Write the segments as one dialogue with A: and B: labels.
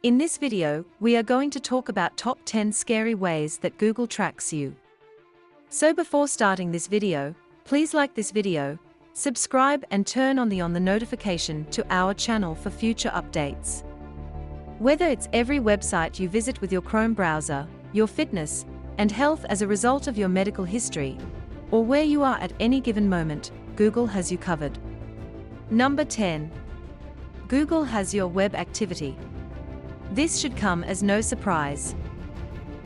A: In this video, we are going to talk about top 10 scary ways that Google tracks you. So before starting this video, please like this video, subscribe and turn on the notification to our channel for future updates. Whether it's every website you visit with your Chrome browser, your fitness and health as a result of your medical history, or where you are at any given moment, Google has you covered. Number 10. Google has your web activity. This should come as no surprise.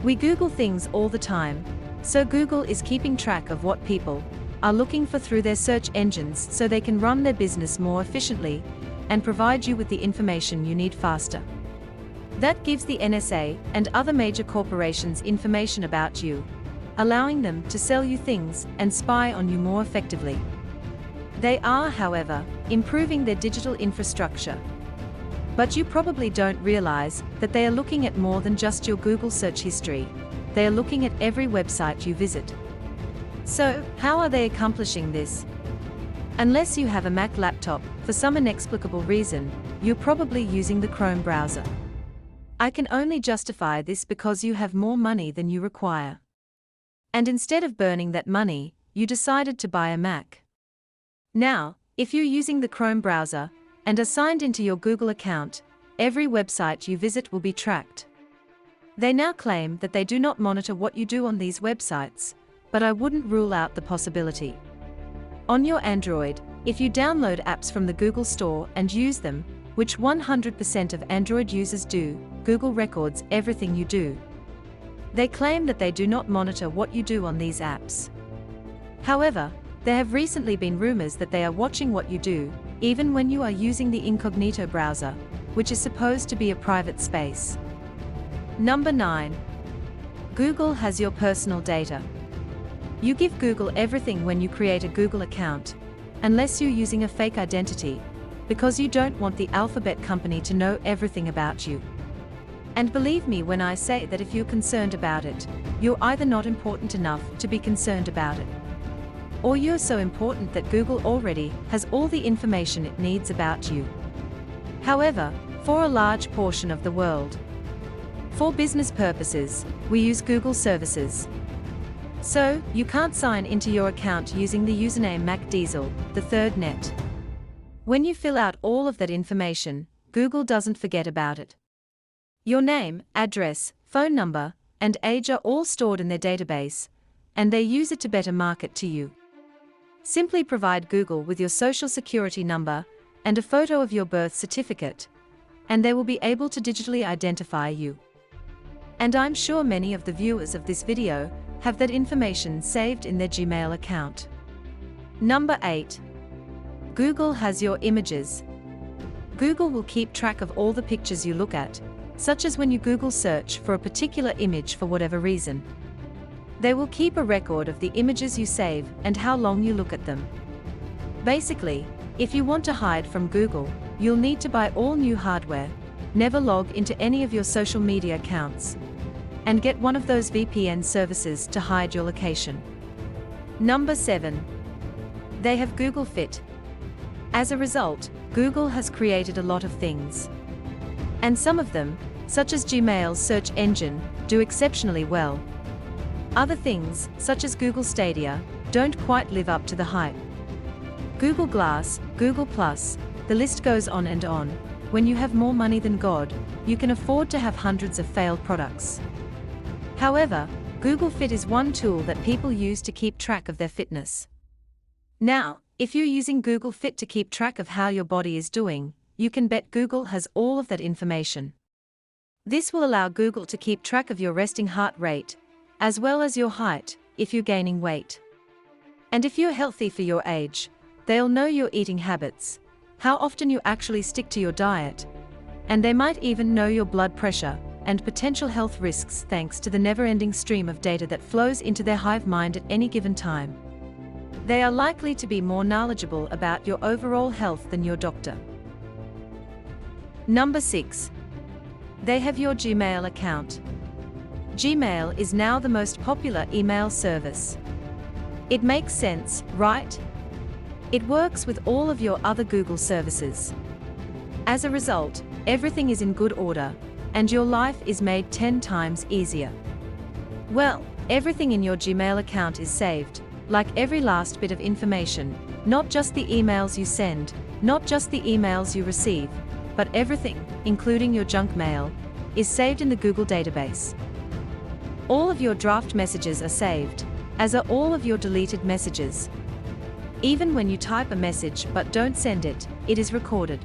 A: We Google things all the time, so Google is keeping track of what people are looking for through their search engines so they can run their business more efficiently and provide you with the information you need faster. That gives the NSA and other major corporations information about you, allowing them to sell you things and spy on you more effectively. They are, however, improving their digital infrastructure. But you probably don't realize that they are looking at more than just your Google search history. They are looking at every website you visit. So, how are they accomplishing this? Unless you have a Mac laptop, for some inexplicable reason, you're probably using the Chrome browser. I can only justify this because you have more money than you require. And instead of burning that money, you decided to buy a Mac. Now, if you're using the Chrome browser and are signed into your Google account, every website you visit will be tracked. They now claim that they do not monitor what you do on these websites, but I wouldn't rule out the possibility. On your Android, if you download apps from the Google Store and use them, which 100% of Android users do, Google records everything you do. They claim that they do not monitor what you do on these apps. However, there have recently been rumors that they are watching what you do, even when you are using the incognito browser, which is supposed to be a private space. Number 9. Google has your personal data. You give Google everything when you create a Google account, unless you're using a fake identity, because you don't want the alphabet company to know everything about you. And believe me when I say that if you're concerned about it, you're either not important enough to be concerned about it, or you're so important that Google already has all the information it needs about you. However, for a large portion of the world, for business purposes, we use Google services. So, you can't sign into your account using the username MacDiesel, the third net. When you fill out all of that information, Google doesn't forget about it. Your name, address, phone number, and age are all stored in their database, and they use it to better market to you. Simply provide Google with your social security number and a photo of your birth certificate, and they will be able to digitally identify you. And I'm sure many of the viewers of this video have that information saved in their Gmail account. Number 8. Google has your images. Google will keep track of all the pictures you look at, such as when you Google search for a particular image for whatever reason. They will keep a record of the images you save and how long you look at them. Basically, if you want to hide from Google, you'll need to buy all new hardware, never log into any of your social media accounts, and get one of those VPN services to hide your location. Number 7. They have Google Fit. As a result, Google has created a lot of things. And some of them, such as Gmail's search engine, do exceptionally well. Other things, such as Google Stadia, don't quite live up to the hype. Google Glass, Google+, the list goes on and on. When you have more money than God, you can afford to have hundreds of failed products. However, Google Fit is one tool that people use to keep track of their fitness. Now, if you're using Google Fit to keep track of how your body is doing, you can bet Google has all of that information. This will allow Google to keep track of your resting heart rate, as well as your height, if you're gaining weight. And if you're healthy for your age, they'll know your eating habits, how often you actually stick to your diet, and they might even know your blood pressure and potential health risks thanks to the never-ending stream of data that flows into their hive mind at any given time. They are likely to be more knowledgeable about your overall health than your doctor. Number 6. They have your Gmail account. Gmail is now the most popular email service. It makes sense, right? It works with all of your other Google services. As a result, everything is in good order, and your life is made 10 times easier. Well, everything in your Gmail account is saved, like every last bit of information, not just the emails you send, not just the emails you receive, but everything, including your junk mail, is saved in the Google database. All of your draft messages are saved, as are all of your deleted messages. Even when you type a message but don't send it, it is recorded.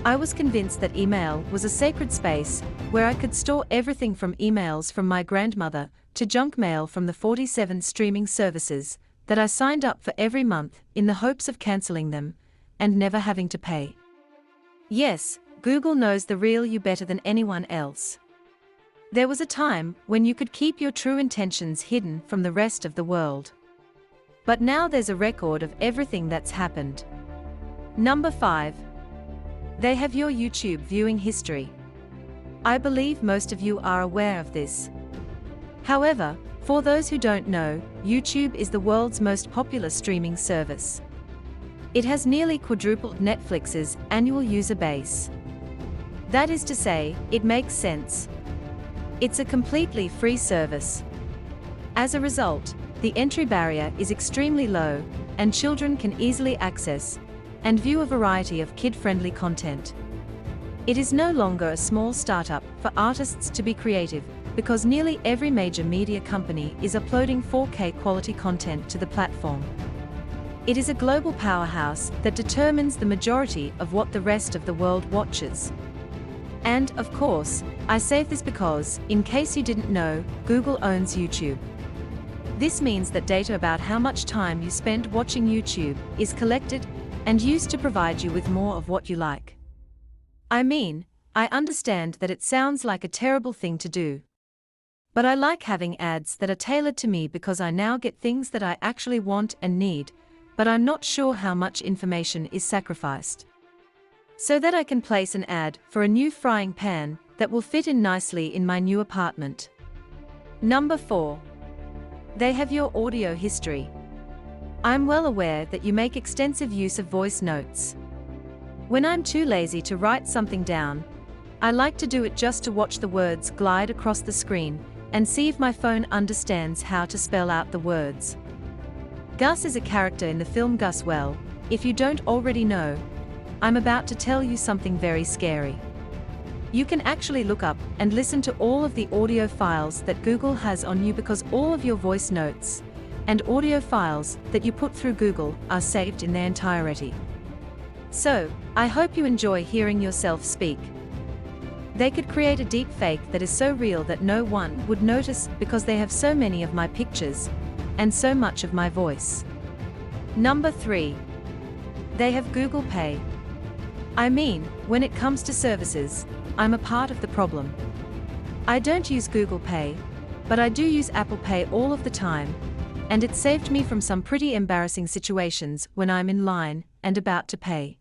A: I was convinced that email was a sacred space where I could store everything from emails from my grandmother to junk mail from the 47 streaming services that I signed up for every month in the hopes of canceling them and never having to pay. Yes, Google knows the real you better than anyone else. There was a time when you could keep your true intentions hidden from the rest of the world. But now there's a record of everything that's happened. Number 5. They have your YouTube viewing history. I believe most of you are aware of this. However, for those who don't know, YouTube is the world's most popular streaming service. It has nearly quadrupled Netflix's annual user base. That is to say, it makes sense. It's a completely free service. As a result, the entry barrier is extremely low, and children can easily access and view a variety of kid-friendly content. It is no longer a small startup for artists to be creative, because nearly every major media company is uploading 4K quality content to the platform. It is a global powerhouse that determines the majority of what the rest of the world watches. And, of course, I say this because, in case you didn't know, Google owns YouTube. This means that data about how much time you spend watching YouTube is collected and used to provide you with more of what you like. I mean, I understand that it sounds like a terrible thing to do. But I like having ads that are tailored to me because I now get things that I actually want and need, but I'm not sure how much information is sacrificed. So that I can place an ad for a new frying pan that will fit in nicely in my new apartment. Number 4. They have your audio history. I'm well aware that you make extensive use of voice notes. When I'm too lazy to write something down, I like to do it just to watch the words glide across the screen and see if my phone understands how to spell out the words. Gus is a character in the film Gus. Well, if you don't already know, I'm about to tell you something very scary. You can actually look up and listen to all of the audio files that Google has on you, because all of your voice notes and audio files that you put through Google are saved in their entirety. So, I hope you enjoy hearing yourself speak. They could create a deep fake that is so real that no one would notice, because they have so many of my pictures and so much of my voice. Number 3. They have Google Pay. I mean, when it comes to services, I'm a part of the problem. I don't use Google Pay, but I do use Apple Pay all of the time, and it saved me from some pretty embarrassing situations when I'm in line and about to pay.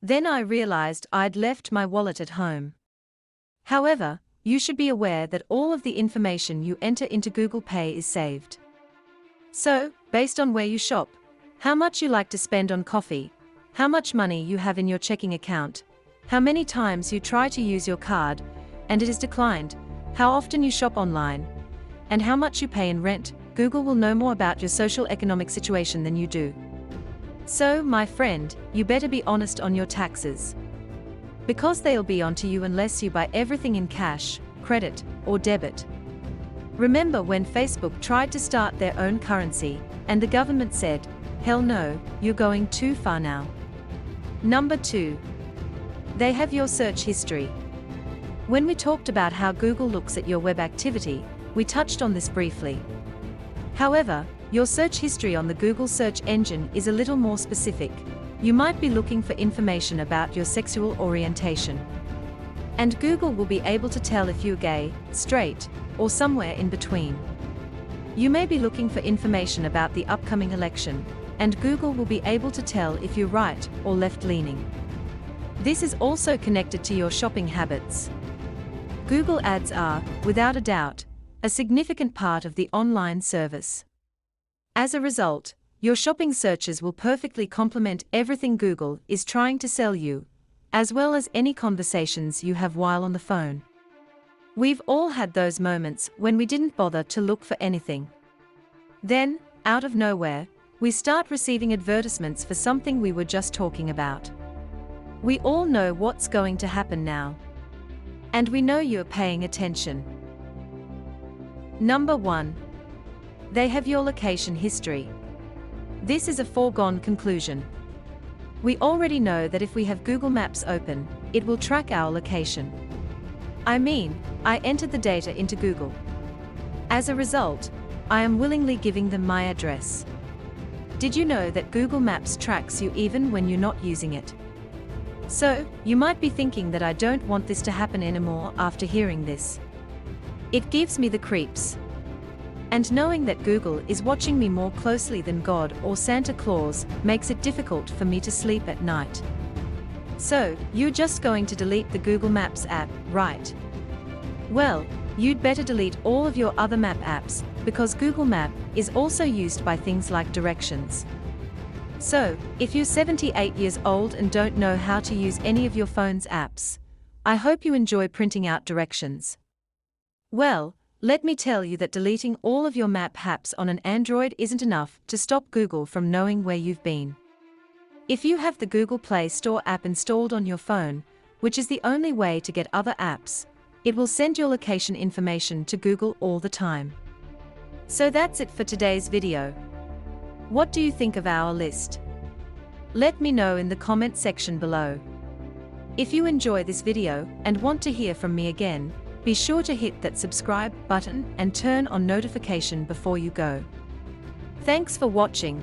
A: Then I realized I'd left my wallet at home. However, you should be aware that all of the information you enter into Google Pay is saved. So, based on where you shop, how much you like to spend on coffee, how much money you have in your checking account, how many times you try to use your card and it is declined, how often you shop online, and how much you pay in rent, Google will know more about your social economic situation than you do. So, my friend, you better be honest on your taxes. Because they'll be onto you unless you buy everything in cash, credit, or debit. Remember when Facebook tried to start their own currency, and the government said, "Hell no, you're going too far now." Number 2. They have your search history. When we talked about how Google looks at your web activity, we touched on this briefly. However, your search history on the Google search engine is a little more specific. You might be looking for information about your sexual orientation. And Google will be able to tell if you're gay, straight, or somewhere in between. You may be looking for information about the upcoming election, and Google will be able to tell if you're right or left-leaning. This is also connected to your shopping habits. Google Ads are, without a doubt, a significant part of the online service. As a result, your shopping searches will perfectly complement everything Google is trying to sell you, as well as any conversations you have while on the phone. We've all had those moments when we didn't bother to look for anything. Then, out of nowhere, we start receiving advertisements for something we were just talking about. We all know what's going to happen now. And we know you're paying attention. Number 1. They have your location history. This is a foregone conclusion. We already know that if we have Google Maps open, it will track our location. I mean, I entered the data into Google. As a result, I am willingly giving them my address. Did you know that Google Maps tracks you even when you're not using it? So, you might be thinking that I don't want this to happen anymore after hearing this. It gives me the creeps. And knowing that Google is watching me more closely than God or Santa Claus makes it difficult for me to sleep at night. So, you're just going to delete the Google Maps app, right? Well, you'd better delete all of your other map apps, because Google Map is also used by things like directions. So, if you're 78 years old and don't know how to use any of your phone's apps, I hope you enjoy printing out directions. Well, let me tell you that deleting all of your map apps on an Android isn't enough to stop Google from knowing where you've been. If you have the Google Play Store app installed on your phone, which is the only way to get other apps, it will send your location information to Google all the time. So that's it for today's video. What do you think of our list? Let me know in the comment section below. If you enjoy this video and want to hear from me again, be sure to hit that subscribe button and turn on notification before you go. Thanks for watching.